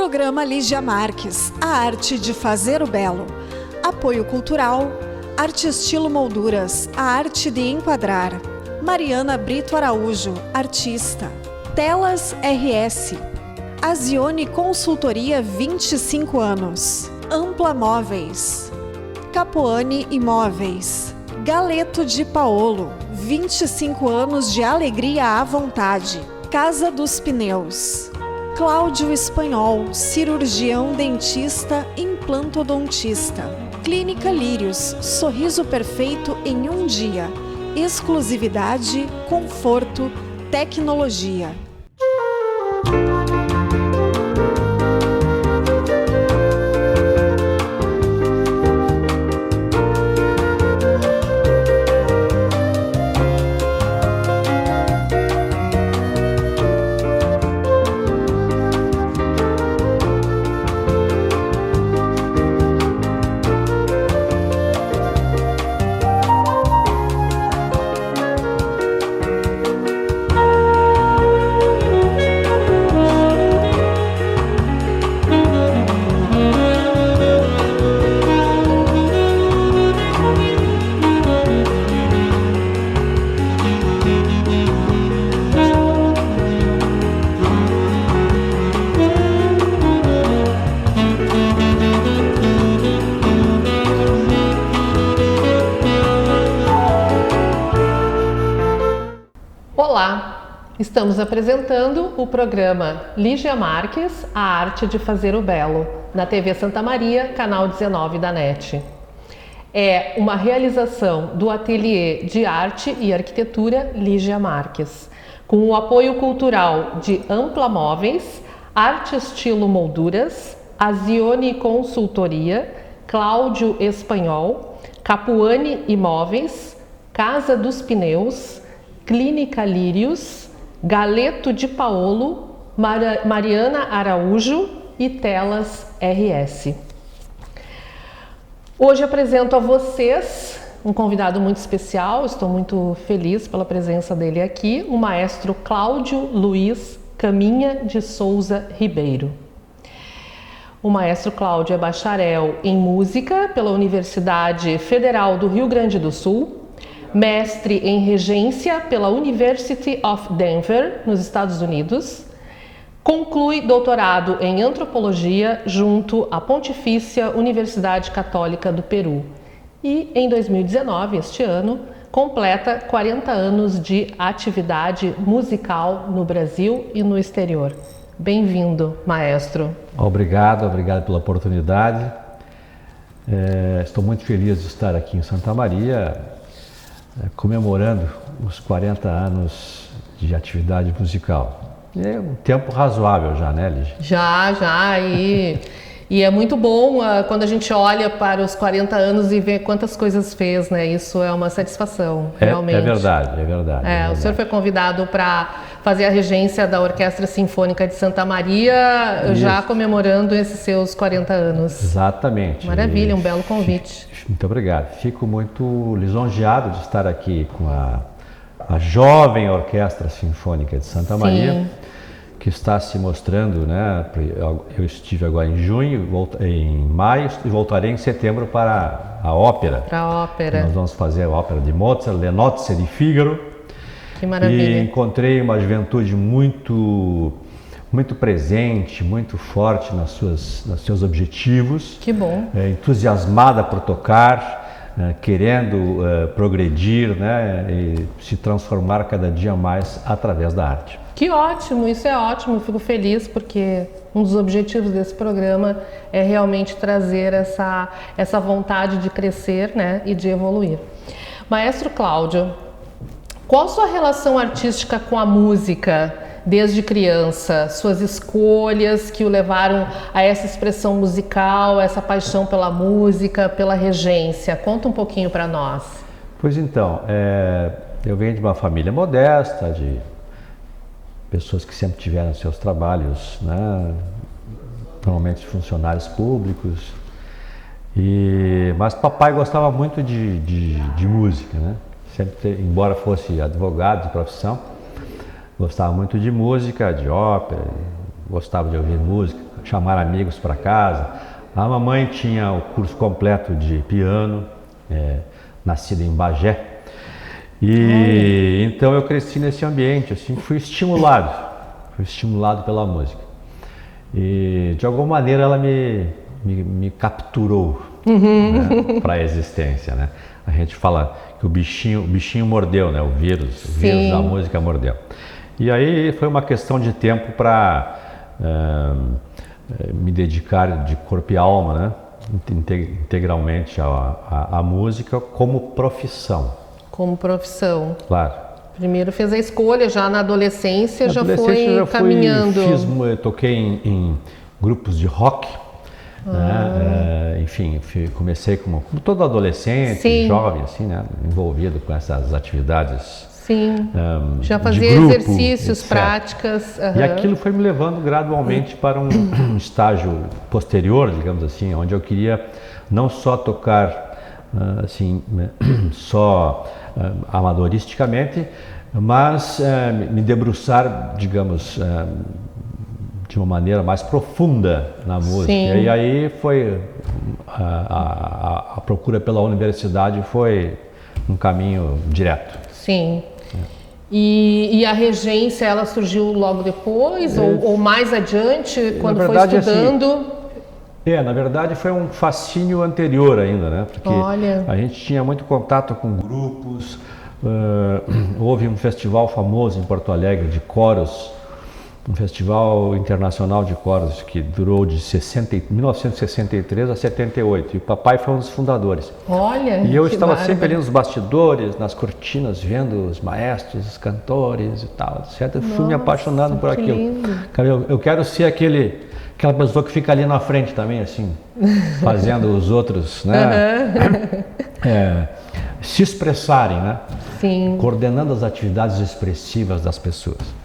Programa Lígia Marques, a arte de fazer o belo. Apoio cultural, Arte Estilo Molduras, a arte de enquadrar. Mariana Brito Araújo, artista. Telas RS. Azione Consultoria 25 anos. Ampla Móveis. Capuani Imóveis. Galeto de Paolo, 25 anos de alegria à vontade. Casa dos Pneus. Cláudio Espanhol, cirurgião dentista, implantodontista. Clínica Lírios, sorriso perfeito em um dia. Exclusividade, conforto, tecnologia. Olá, estamos apresentando o programa Lígia Marques, a arte de fazer o belo, na TV Santa Maria, canal 19 da NET. É uma realização do Ateliê de Arte e Arquitetura Lígia Marques, com o apoio cultural de Ampla Móveis, Arte Estilo Molduras, Azione Consultoria, Cláudio Espanhol, Capuani Imóveis, Casa dos Pneus, Clínica Lírios, Galeto de Paolo, Mariana Araújo e Telas RS. Hoje apresento a vocês um convidado muito especial, estou muito feliz pela presença dele aqui, o maestro Cláudio Luiz Caminha de Souza Ribeiro. O maestro Cláudio é bacharel em música pela Universidade Federal do Rio Grande do Sul, mestre em regência pela University of Denver, nos Estados Unidos. Conclui doutorado em antropologia junto à Pontifícia Universidade Católica do Peru. E em 2019, este ano, completa 40 anos de atividade musical no Brasil e no exterior. Bem-vindo, maestro. Obrigado pela oportunidade. Estou muito feliz de estar aqui em Santa Maria, comemorando os 40 anos de atividade musical. É um tempo razoável já, né, Lígia? Já, e é muito bom quando a gente olha para os 40 anos e vê quantas coisas fez, né? Isso é uma satisfação, realmente. É verdade. O senhor foi convidado para fazer a regência da Orquestra Sinfônica de Santa Maria, Isso. Já comemorando esses seus 40 anos. Exatamente. Maravilha, um belo convite. Muito obrigado. Fico muito lisonjeado de estar aqui com a jovem Orquestra Sinfônica de Santa Maria, que está se mostrando, né? Eu estive agora em junho, em maio e voltarei em setembro para a ópera. Nós vamos fazer a ópera de Mozart, Le Nozze di Figaro. Que maravilha. E encontrei uma juventude muito presente, muito forte nos seus objetivos. Que bom. Entusiasmada por tocar, querendo progredir, né, e se transformar cada dia mais através da arte. Que ótimo, isso é ótimo, eu fico feliz porque um dos objetivos desse programa é realmente trazer essa vontade de crescer, né, e de evoluir. Maestro Cláudio, qual a sua relação artística com a música desde criança? Suas escolhas que o levaram a essa expressão musical, essa paixão pela música, pela regência? Conta um pouquinho para nós. Pois então, eu venho de uma família modesta, de pessoas que sempre tiveram seus trabalhos, né, normalmente funcionários públicos. Mas papai gostava muito de música, né? Sempre, embora fosse advogado de profissão, gostava muito de música, de ópera, gostava de ouvir música, chamar amigos para casa. A mamãe tinha o curso completo de piano, nascida em Bagé. E então eu cresci nesse ambiente, assim, fui estimulado pela música. E de alguma maneira ela me capturou, né, para a existência, né? A gente fala que o bichinho mordeu, né? O vírus da música mordeu. E aí foi uma questão de tempo para me dedicar de corpo e alma, né? Integralmente à música como profissão. Como profissão. Claro. Primeiro fez a escolha, já na adolescência já foi caminhando. Toquei em grupos de rock, né? Enfim, comecei como todo adolescente, jovem, assim, né? Envolvido com essas atividades. Sim, já fazia grupo, exercícios, etc. Práticas. E aquilo foi me levando gradualmente para um estágio posterior, digamos assim, onde eu queria não só tocar assim, só amadoristicamente, mas me debruçar, digamos, de uma maneira mais profunda na música. Sim. E aí foi a procura pela universidade foi um caminho direto. Sim. E a regência, ela surgiu logo depois ou mais adiante, quando foi estudando? Assim, na verdade foi um fascínio anterior ainda, né? Porque a gente tinha muito contato com grupos, houve um festival famoso em Porto Alegre de coros, um festival internacional de coros que durou de 1963 a 78, e o papai foi um dos fundadores. Olha, e eu estava sempre ali nos bastidores, nas cortinas, vendo os maestros, os cantores e tal, etc. Eu fui me apaixonando por aquilo. Cara, eu quero ser aquela pessoa que fica ali na frente também, assim, fazendo os outros, né? Se expressarem, né? Sim. Coordenando as atividades expressivas das pessoas.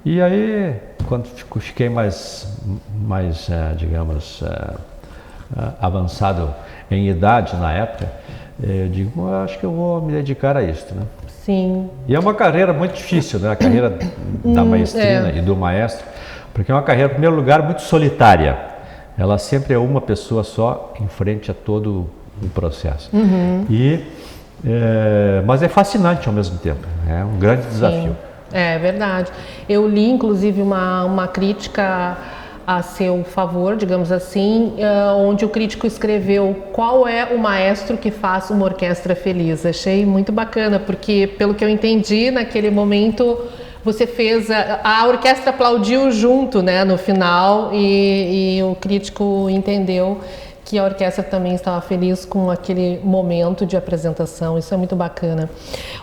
E aí, quando fiquei mais digamos, avançado em idade na época, eu digo, acho que eu vou me dedicar a isso, né? Sim. E é uma carreira muito difícil, né? A carreira da maestrina e do maestro, porque é uma carreira, em primeiro lugar, muito solitária. Ela sempre é uma pessoa só em frente a todo o processo. Mas é fascinante ao mesmo tempo, é um grande desafio. Sim. É verdade. Eu li, inclusive, uma crítica a seu favor, digamos assim, onde o crítico escreveu qual é o maestro que faz uma orquestra feliz. Achei muito bacana, porque, pelo que eu entendi, naquele momento você fez... A orquestra aplaudiu junto, né, no final, e o crítico entendeu que a orquestra também estava feliz com aquele momento de apresentação. Isso é muito bacana.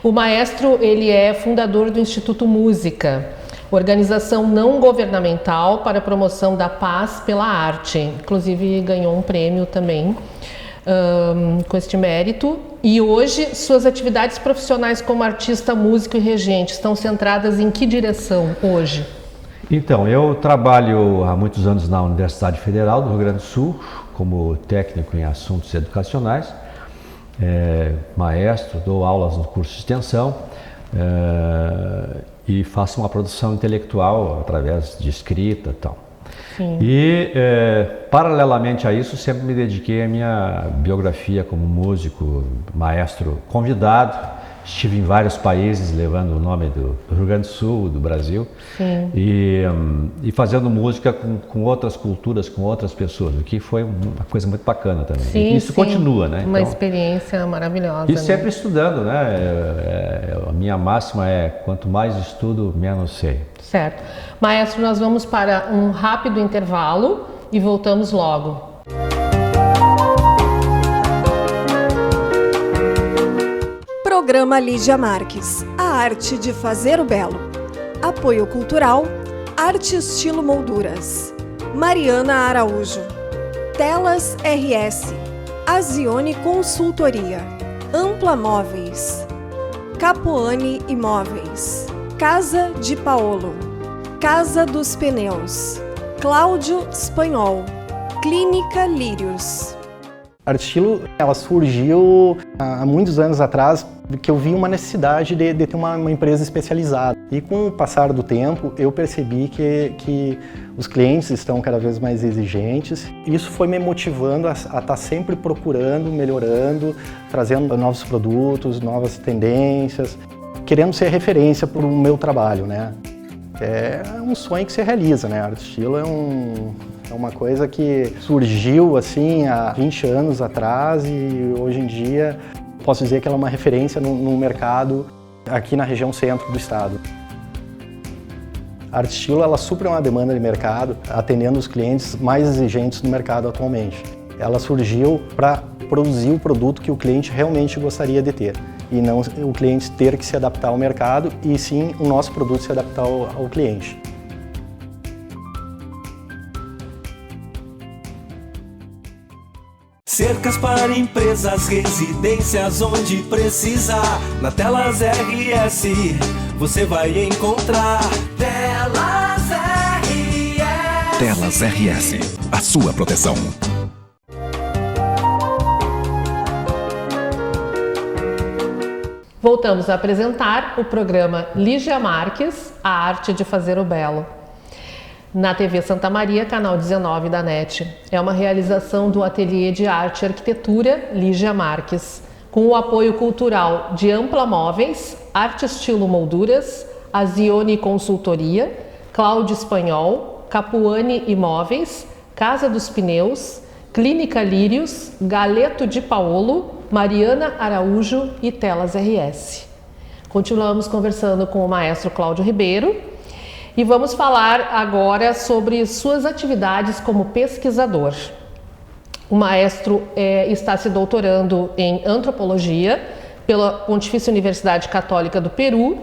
O maestro, ele é fundador do Instituto Música, organização não governamental para a promoção da paz pela arte. Inclusive ganhou um prêmio também com este mérito. E hoje suas atividades profissionais como artista, músico e regente estão centradas em que direção hoje? Então, eu trabalho há muitos anos na Universidade Federal do Rio Grande do Sul, como técnico em assuntos educacionais, maestro, dou aulas no curso de extensão e faço uma produção intelectual através de escrita e tal. Sim. E, paralelamente a isso, sempre me dediquei à minha biografia como músico, maestro convidado. Estive em vários países levando o nome do Rio Grande do Sul, do Brasil. Sim. E fazendo música com outras culturas, com outras pessoas, o que foi uma coisa muito bacana também. Sim, e isso continua, né? Uma experiência maravilhosa. E sempre estudando, né? A minha máxima é, quanto mais estudo, menos sei. Certo. Maestro, nós vamos para um rápido intervalo e voltamos logo. Programa Lídia Marques, a arte de fazer o belo. Apoio cultural, Arte Estilo Molduras. Mariana Araújo. Telas RS. Azione Consultoria. Ampla Móveis. Capoane Imóveis. Casa de Paolo. Casa dos Pneus. Cláudio Espanhol. Clínica Lírios. A Arte Estilo, ela surgiu há muitos anos atrás, porque eu vi uma necessidade de ter uma empresa especializada. E com o passar do tempo, eu percebi que os clientes estão cada vez mais exigentes. Isso foi me motivando a estar sempre procurando, melhorando, trazendo novos produtos, novas tendências, querendo ser referência para o meu trabalho, né? É um sonho que se realiza, né? A Arte Estilo é uma coisa que surgiu assim há 20 anos atrás e hoje em dia posso dizer que ela é uma referência no mercado aqui na região centro do estado. A Arte Estilo, ela supre uma demanda de mercado, atendendo os clientes mais exigentes do mercado atualmente. Ela surgiu para produzir o produto que o cliente realmente gostaria de ter e não o cliente ter que se adaptar ao mercado e sim o nosso produto se adaptar ao cliente. Cercas para empresas, residências onde precisar. Na Telas RS você vai encontrar. Telas RS. Telas RS, a sua proteção. Voltamos a apresentar o programa Lígia Marques, A Arte de Fazer o Belo. Na TV Santa Maria, canal 19 da NET. É uma realização do Ateliê de Arte e Arquitetura Lígia Marques, com o apoio cultural de Ampla Móveis, Arte Estilo Molduras, Azione Consultoria, Cláudio Espanhol, Capuani Imóveis, Casa dos Pneus, Clínica Lírios, Galeto de Paolo, Mariana Araújo e Telas RS. Continuamos conversando com o maestro Cláudio Ribeiro e vamos falar agora sobre suas atividades como pesquisador. O maestro está se doutorando em antropologia pela Pontifícia Universidade Católica do Peru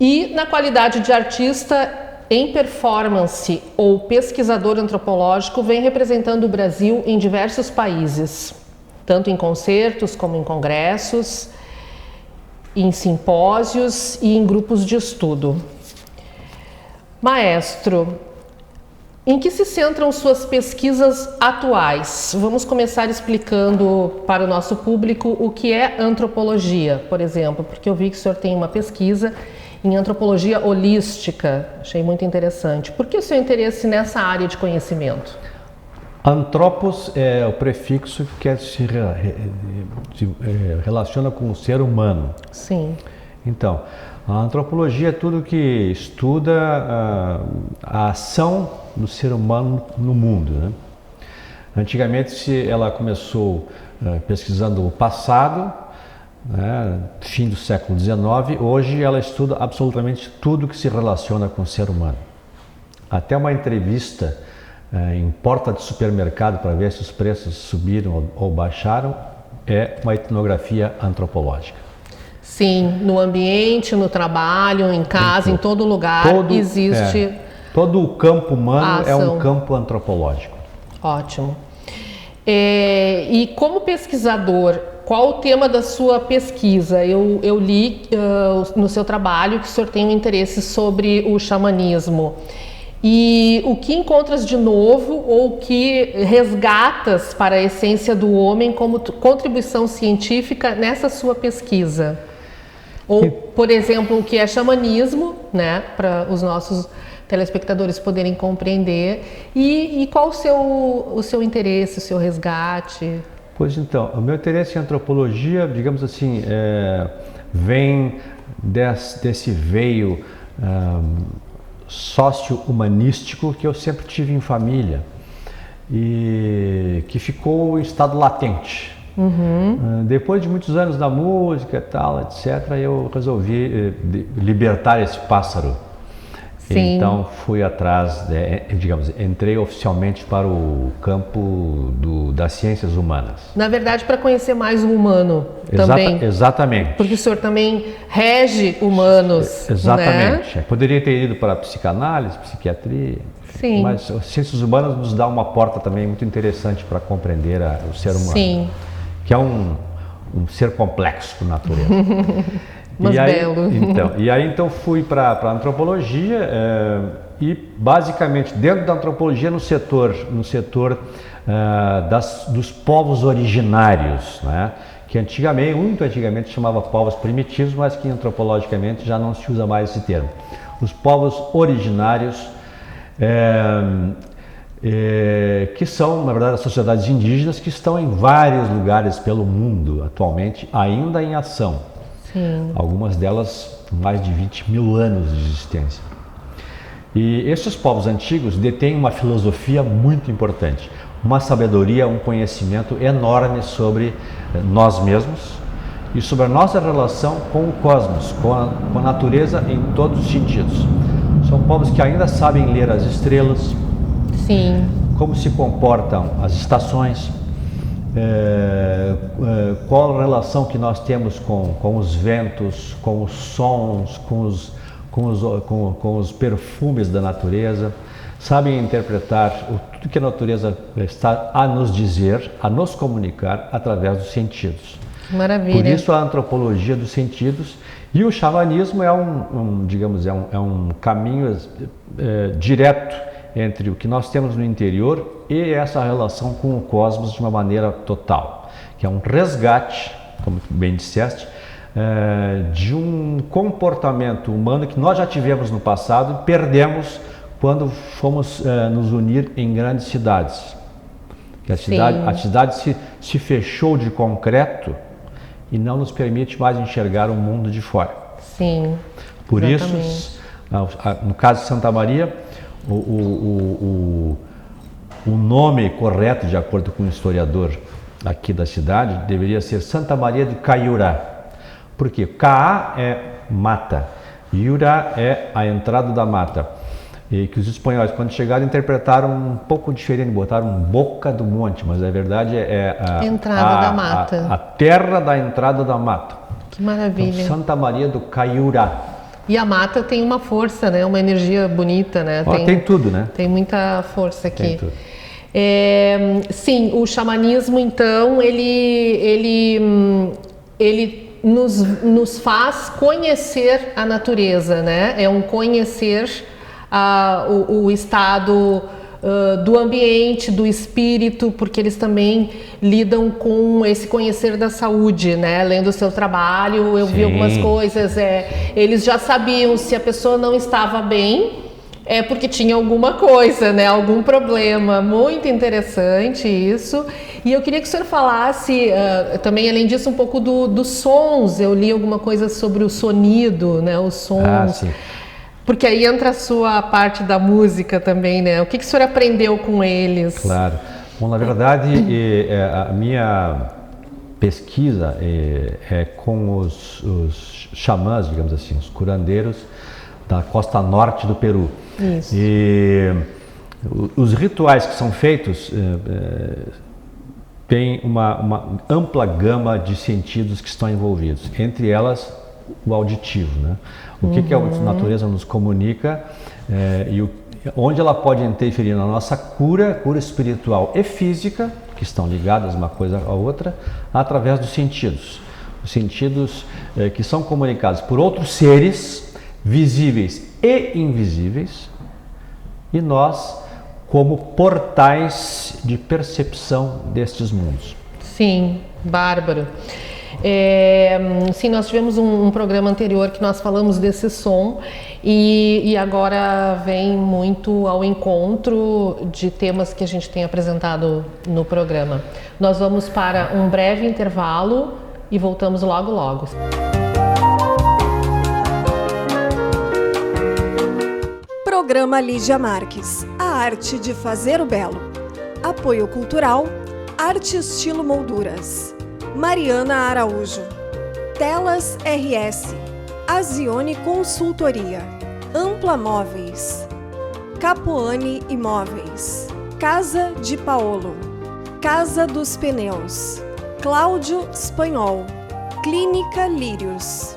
e, na qualidade de artista em performance ou pesquisador antropológico, vem representando o Brasil em diversos países, tanto em concertos como em congressos, em simpósios e em grupos de estudo. Maestro, em que se centram suas pesquisas atuais? Vamos começar explicando para o nosso público o que é antropologia, por exemplo, porque eu vi que o senhor tem uma pesquisa em antropologia holística, achei muito interessante. Por que o seu interesse nessa área de conhecimento? Antropos é o prefixo que se relaciona com o ser humano. Sim. Então, a antropologia é tudo que estuda a ação do ser humano no mundo, né? Antigamente ela começou pesquisando o passado, né, fim do século XIX. Hoje ela estuda absolutamente tudo que se relaciona com o ser humano. Até uma entrevista em porta de supermercado para ver se os preços subiram ou baixaram é uma etnografia antropológica. Sim, no ambiente, no trabalho, em casa, em todo lugar existe. Todo o campo humano é um campo antropológico. Ótimo. E como pesquisador, qual o tema da sua pesquisa? Eu li no seu trabalho que o senhor tem um interesse sobre o xamanismo. E o que encontras de novo ou que resgatas para a essência do homem como contribuição científica nessa sua pesquisa? Ou, por exemplo, o que é xamanismo, né, para os nossos telespectadores poderem compreender, e qual o seu interesse, o seu resgate? Pois então, o meu interesse em antropologia, digamos assim, vem desse veio socio-humanístico que eu sempre tive em família e que ficou em estado latente. Uhum. Depois de muitos anos da música, tal, etc., eu resolvi libertar esse pássaro. Sim. Então fui atrás, digamos, entrei oficialmente para o campo das ciências humanas. Na verdade, para conhecer mais o humano também. Exatamente. Porque o senhor também rege humanos. Exatamente. Né? Poderia ter ido para a psicanálise, psiquiatria. Sim. Mas as ciências humanas nos dá uma porta também muito interessante para compreender o ser humano. Sim. Que é um ser complexo por natureza. Mas belo. Então fui para a antropologia, e basicamente dentro da antropologia no setor dos povos originários, né? Que muito antigamente chamava povos primitivos, mas que antropologicamente já não se usa mais esse termo. Os povos originários, que são, na verdade, as sociedades indígenas que estão em vários lugares pelo mundo atualmente, ainda em ação. Sim. Algumas delas mais de 20 mil anos de existência. E esses povos antigos detêm uma filosofia muito importante, uma sabedoria, um conhecimento enorme sobre nós mesmos e sobre a nossa relação com o cosmos, com a natureza em todos os sentidos. São povos que ainda sabem ler as estrelas, sim, como se comportam as estações, qual a relação que nós temos com os ventos, com os sons, com os perfumes da natureza, sabem interpretar tudo que a natureza está a nos dizer, a nos comunicar através dos sentidos. Maravilha. Por isso a antropologia dos sentidos e o xamanismo é um caminho direto entre o que nós temos no interior e essa relação com o cosmos de uma maneira total, que é um resgate, como bem disseste, de um comportamento humano que nós já tivemos no passado e perdemos quando fomos nos unir em grandes cidades. Que a cidade se fechou de concreto e não nos permite mais enxergar o mundo de fora. Sim. Por exatamente. isso, no caso de Santa Maria, o nome correto, de acordo com o historiador aqui da cidade, deveria ser Santa Maria de Caiurá. Por quê? Caá é mata, Iurá é a entrada da mata. E que os espanhóis, quando chegaram, interpretaram um pouco diferente, botaram boca do monte, mas na verdade é entrada da mata. A terra da entrada da mata. Que maravilha. Então, Santa Maria do Caiurá. E a mata tem uma força, né? Uma energia bonita, né? Tem tudo, né? Tem muita força aqui. Tem tudo. Sim, o xamanismo, então, ele nos faz conhecer a natureza, né? É um conhecer o estado do ambiente, do espírito, porque eles também lidam com esse conhecer da saúde, né? Lendo o seu trabalho, eu vi algumas coisas, eles já sabiam se a pessoa não estava bem, é porque tinha alguma coisa, né? Algum problema. Muito interessante isso. E eu queria que o senhor falasse também, além disso, um pouco dos sons. Eu li alguma coisa sobre o sonido, né? Os sons. Sim. Porque aí entra a sua parte da música também, né? O que o senhor aprendeu com eles? Claro. Bom, na verdade, a minha pesquisa é com os xamãs, digamos assim, os curandeiros da costa norte do Peru. Isso. E os rituais que são feitos têm uma ampla gama de sentidos que estão envolvidos, entre elas o auditivo, né? O que a natureza nos comunica e onde ela pode interferir na nossa cura espiritual e física, que estão ligadas uma coisa à outra, através dos sentidos. Os sentidos que são comunicados por outros seres, visíveis e invisíveis, e nós como portais de percepção destes mundos. Sim, bárbaro. Sim, nós tivemos um programa anterior que nós falamos desse som e agora vem muito ao encontro de temas que a gente tem apresentado no programa. Nós vamos para um breve intervalo e voltamos logo logo. Programa Lígia Marques, a arte de fazer o belo. Apoio cultural, Arte Estilo Molduras. Mariana Araújo. Telas RS. Azione Consultoria. Ampla Móveis. Capoane Imóveis. Casa de Paolo. Casa dos Pneus. Cláudio Espanhol. Clínica Lírios.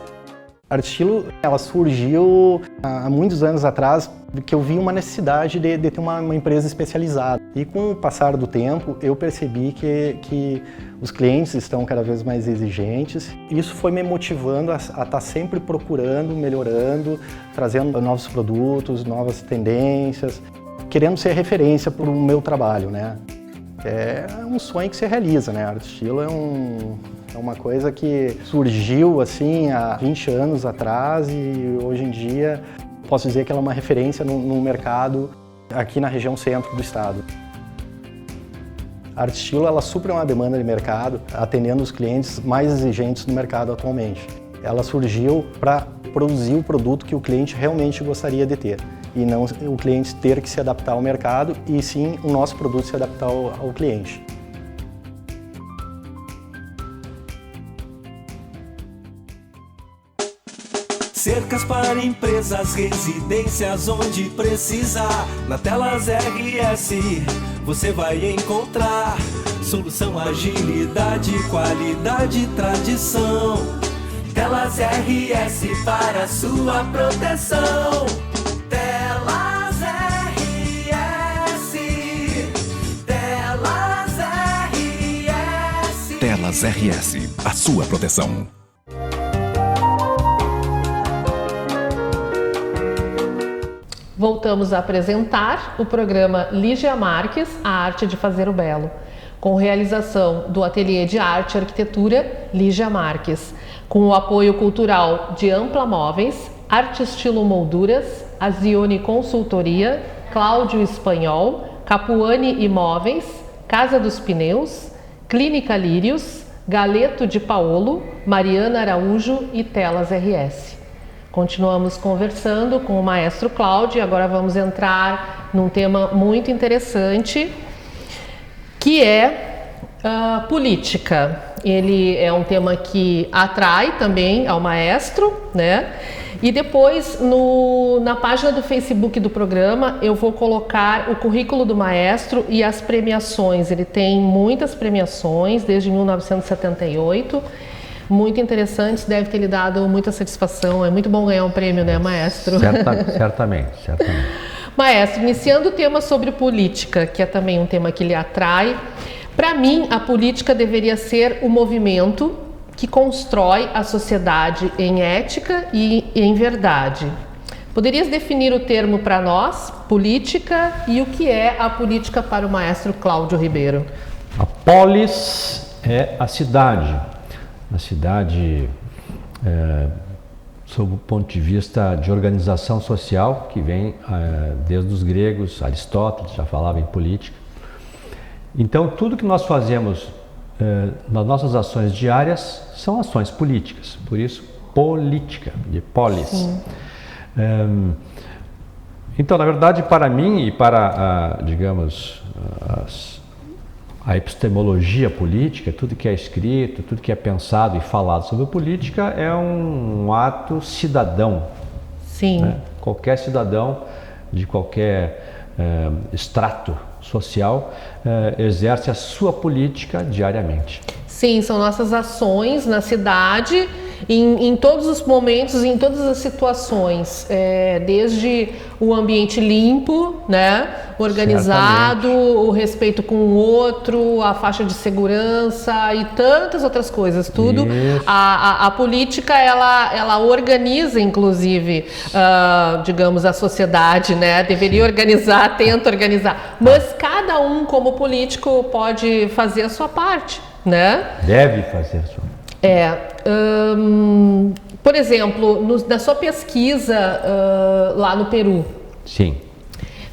A Arte Estilo, ela surgiu há muitos anos atrás, que eu vi uma necessidade de ter uma empresa especializada. E com o passar do tempo, eu percebi que os clientes estão cada vez mais exigentes. Isso foi me motivando a estar sempre procurando, melhorando, trazendo novos produtos, novas tendências, querendo ser referência para o meu trabalho, né? É um sonho que se realiza, né? Arte Estilo é uma coisa que surgiu assim há 20 anos atrás e hoje em dia posso dizer que ela é uma referência no mercado aqui na região centro do estado. A Arte Estilo ela supre uma demanda de mercado, atendendo os clientes mais exigentes do mercado atualmente. Ela surgiu para produzir o produto que o cliente realmente gostaria de ter e não o cliente ter que se adaptar ao mercado e sim o nosso produto se adaptar ao cliente. Cercas para empresas, residências onde precisar. Na Telas RS você vai encontrar solução, agilidade, qualidade, tradição. Telas RS para sua proteção. Telas RS. Telas RS. Telas RS, a sua proteção. Voltamos a apresentar o programa Lígia Marques, A Arte de Fazer o Belo, com realização do Ateliê de Arte e Arquitetura Lígia Marques, com o apoio cultural de Ampla Móveis, Arte Estilo Molduras, Azione Consultoria, Cláudio Espanhol, Capuani Imóveis, Casa dos Pneus, Clínica Lírios, Galeto de Paolo, Mariana Araújo e Telas RS. Continuamos conversando com o maestro Cláudio e agora vamos entrar num tema muito interessante, que é política. Ele é um tema que atrai também ao maestro, né? E depois na página do Facebook do programa eu vou colocar o currículo do maestro e as premiações. Ele tem muitas premiações desde 1978. Muito interessantes, deve ter lhe dado muita satisfação. É muito bom ganhar um prêmio, né, maestro? Certamente. Maestro, iniciando o tema sobre política, que é também um tema que lhe atrai, para mim a política deveria ser o movimento que constrói a sociedade em ética e em verdade. Poderias definir o termo para nós, política, e o que é a política para o maestro Cláudio Ribeiro? A polis é a cidade. A cidade, sob o ponto de vista de organização social, que vem desde os gregos, Aristóteles já falava em política. Então, tudo que nós fazemos nas nossas ações diárias são ações políticas, por isso, política, de polis. Então, na verdade, para mim e para, digamos, a epistemologia política, tudo que é escrito, tudo que é pensado e falado sobre política é um ato cidadão. Sim. Né? Qualquer cidadão de qualquer extrato social exerce a sua política diariamente. Sim, são nossas ações na cidade, em todos os momentos, em todas as situações, desde o ambiente limpo, né, organizado, o respeito com o outro, a faixa de segurança e tantas outras coisas, tudo. A política, ela organiza, inclusive, digamos, a sociedade, né, deveria organizar, tenta organizar, mas cada um como político pode fazer a sua parte, né? Deve fazer a sua. Por exemplo, na sua pesquisa lá no Peru. Sim.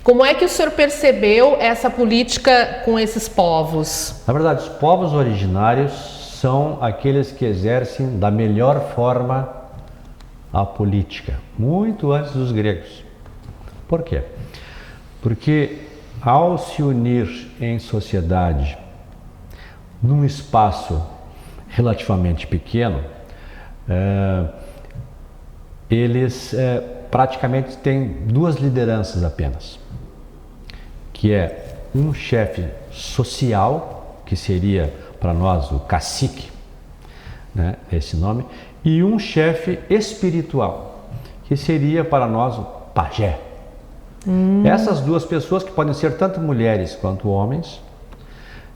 Como é que o senhor percebeu essa política com esses povos? Na verdade, os povos originários são aqueles que exercem da melhor forma a política, muito antes dos gregos. Por quê? Porque ao se unir em sociedade, num espaço relativamente pequeno, eles praticamente têm duas lideranças apenas, que é um chefe social, que seria para nós o cacique, né, esse nome, e um chefe espiritual, que seria para nós o pajé. Essas duas pessoas, que podem ser tanto mulheres quanto homens,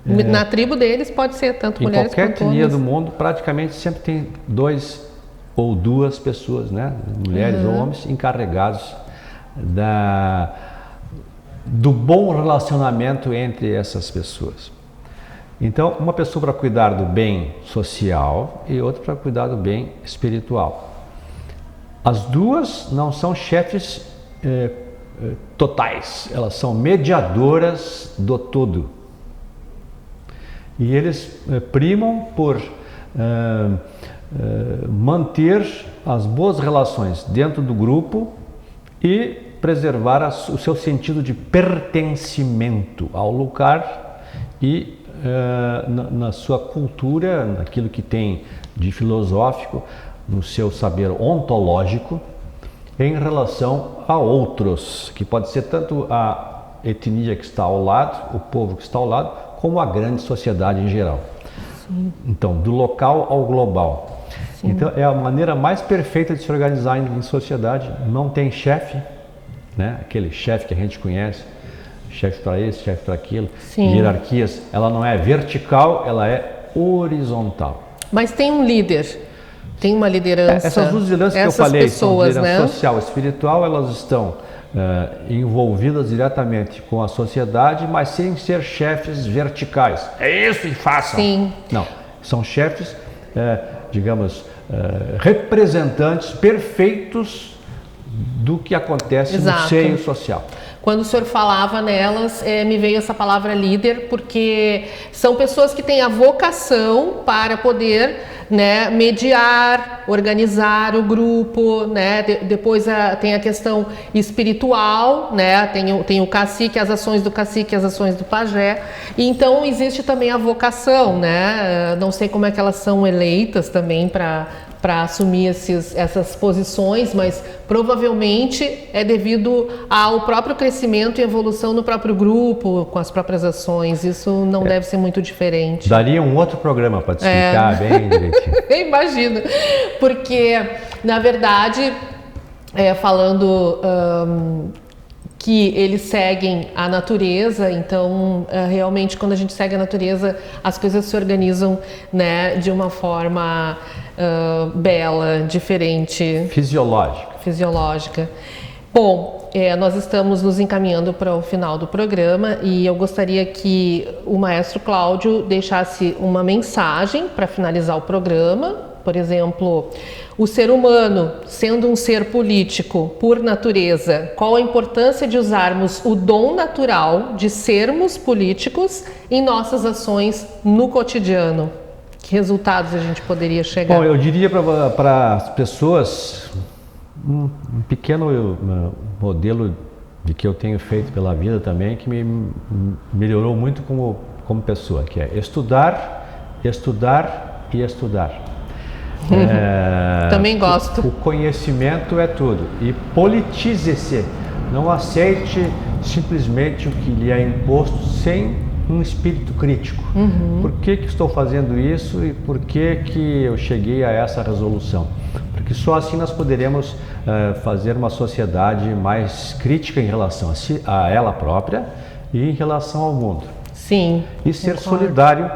Na tribo deles pode ser tanto em mulheres qualquer quanto etnia homens. do mundo, praticamente sempre tem 2 ou 2 pessoas, né, mulheres ou homens, encarregados do bom relacionamento entre essas pessoas. Então, uma pessoa para cuidar do bem social e outra para cuidar do bem espiritual. As duas não são chefes totais, elas são mediadoras do todo. E eles primam por manter as boas relações dentro do grupo e preservar o seu sentido de pertencimento ao lugar e na sua cultura, naquilo que tem de filosófico, no seu saber ontológico, em relação a outros, que pode ser tanto a etnia que está ao lado, o povo que está ao lado, como a grande sociedade em geral. Sim. Então, do local ao global. Sim. Então, é a maneira mais perfeita de se organizar em sociedade. Não tem chefe, né? Aquele chefe que a gente conhece, chefe para isso, chefe para aquilo. Sim. Hierarquias, ela não é vertical, ela é horizontal. Mas tem um líder. Tem uma liderança. Essas duas lideranças que eu falei, pessoas, liderança, né? social e espiritual, elas estão envolvidas diretamente com a sociedade, mas sem ser chefes verticais. É isso e façam. Sim. Não, são chefes, digamos, representantes perfeitos do que acontece no seio social. Quando o senhor falava nelas, me veio essa palavra líder, porque são pessoas que têm a vocação para poder, né, mediar, organizar o grupo, né? Depois tem a questão espiritual, né? Tem o cacique, as ações do cacique, as ações do pajé. E então existe também a vocação, né? Não sei como é que elas são eleitas também para assumir essas posições, mas provavelmente é devido ao próprio crescimento e evolução no próprio grupo, com as próprias ações. Isso não deve ser muito diferente. Daria um outro programa para te explicar bem direitinho. Imagino, porque na verdade, falando que eles seguem a natureza, então realmente quando a gente segue a natureza, as coisas se organizam, né, de uma forma bela, diferente. Fisiológica. Bom, nós estamos nos encaminhando para o final do programa e eu gostaria que o maestro Cláudio deixasse uma mensagem para finalizar o programa. Por exemplo, o ser humano, sendo um ser político por natureza, qual a importância de usarmos o dom natural de sermos políticos em nossas ações no cotidiano? Que resultados a gente poderia chegar? Bom, eu diria para as pessoas um pequeno modelo de que eu tenho feito pela vida também, que me melhorou muito como pessoa, que é estudar, estudar e estudar. Também gosto. O conhecimento é tudo. E politize-se. Não aceite simplesmente o que lhe é imposto sem um espírito crítico. Por que estou fazendo isso e por que eu cheguei a essa resolução? Porque só assim nós poderemos fazer uma sociedade mais crítica em relação a ela própria e em relação ao mundo. Sim. E ser solidário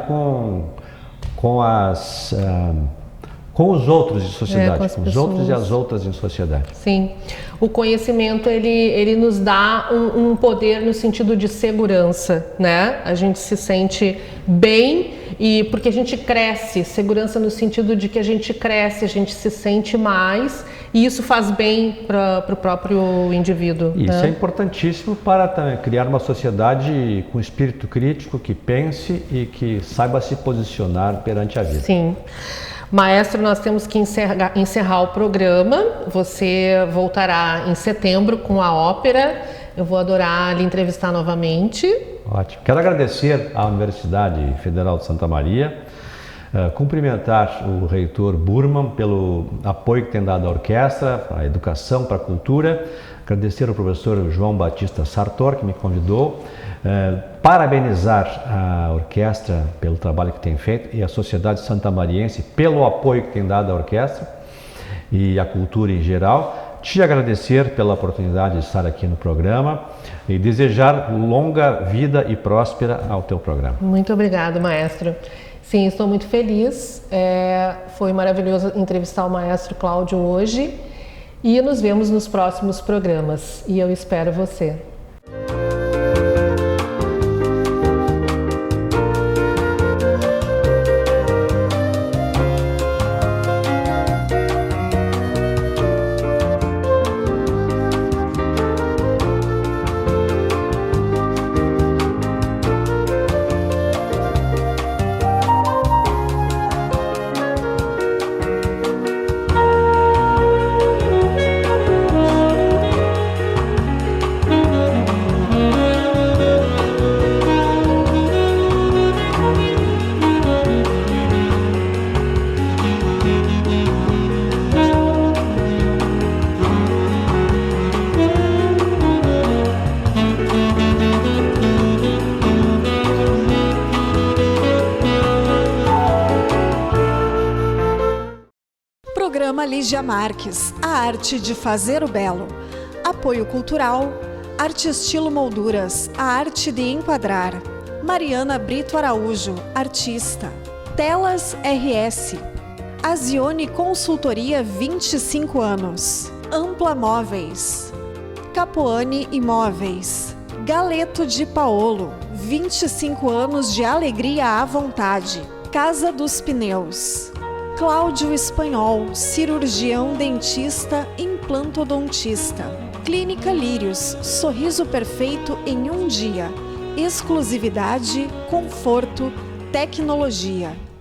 com os outros em sociedade, com os outros e as outras em sociedade. Sim, o conhecimento ele nos dá um poder no sentido de segurança, né? A gente se sente bem e porque a gente cresce, segurança no sentido de que a gente cresce, a gente se sente mais e isso faz bem para o próprio indivíduo. Isso né? É importantíssimo para criar uma sociedade com espírito crítico, que pense e que saiba se posicionar perante a vida. Sim. Maestro, nós temos que encerrar o programa. Você voltará em setembro com a ópera. Eu vou adorar lhe entrevistar novamente. Ótimo. Quero agradecer à Universidade Federal de Santa Maria, cumprimentar o reitor Burman pelo apoio que tem dado à orquestra, à educação, para a cultura. Agradecer ao professor João Batista Sartor, que me convidou. Parabenizar a orquestra pelo trabalho que tem feito e a sociedade santamariense pelo apoio que tem dado à orquestra e à cultura em geral. te agradecer pela oportunidade de estar aqui no programa e desejar longa vida e próspera ao teu programa. Muito obrigado, maestro. Sim, estou muito feliz. Foi maravilhoso entrevistar o maestro Cláudio hoje e nos vemos nos próximos programas. E eu espero você. Programa Lígia Marques, a arte de fazer o belo. Apoio cultural, Arte Estilo Molduras, a arte de enquadrar. Mariana Brito Araújo, artista. Telas RS. Azione Consultoria 25 anos. Ampla Móveis. Capoane Imóveis. Galeto de Paolo, 25 anos de alegria à vontade. Casa dos Pneus. Cláudio Espanhol, cirurgião dentista, implantodontista. Clínica Lírios, sorriso perfeito em um dia. Exclusividade, conforto, tecnologia.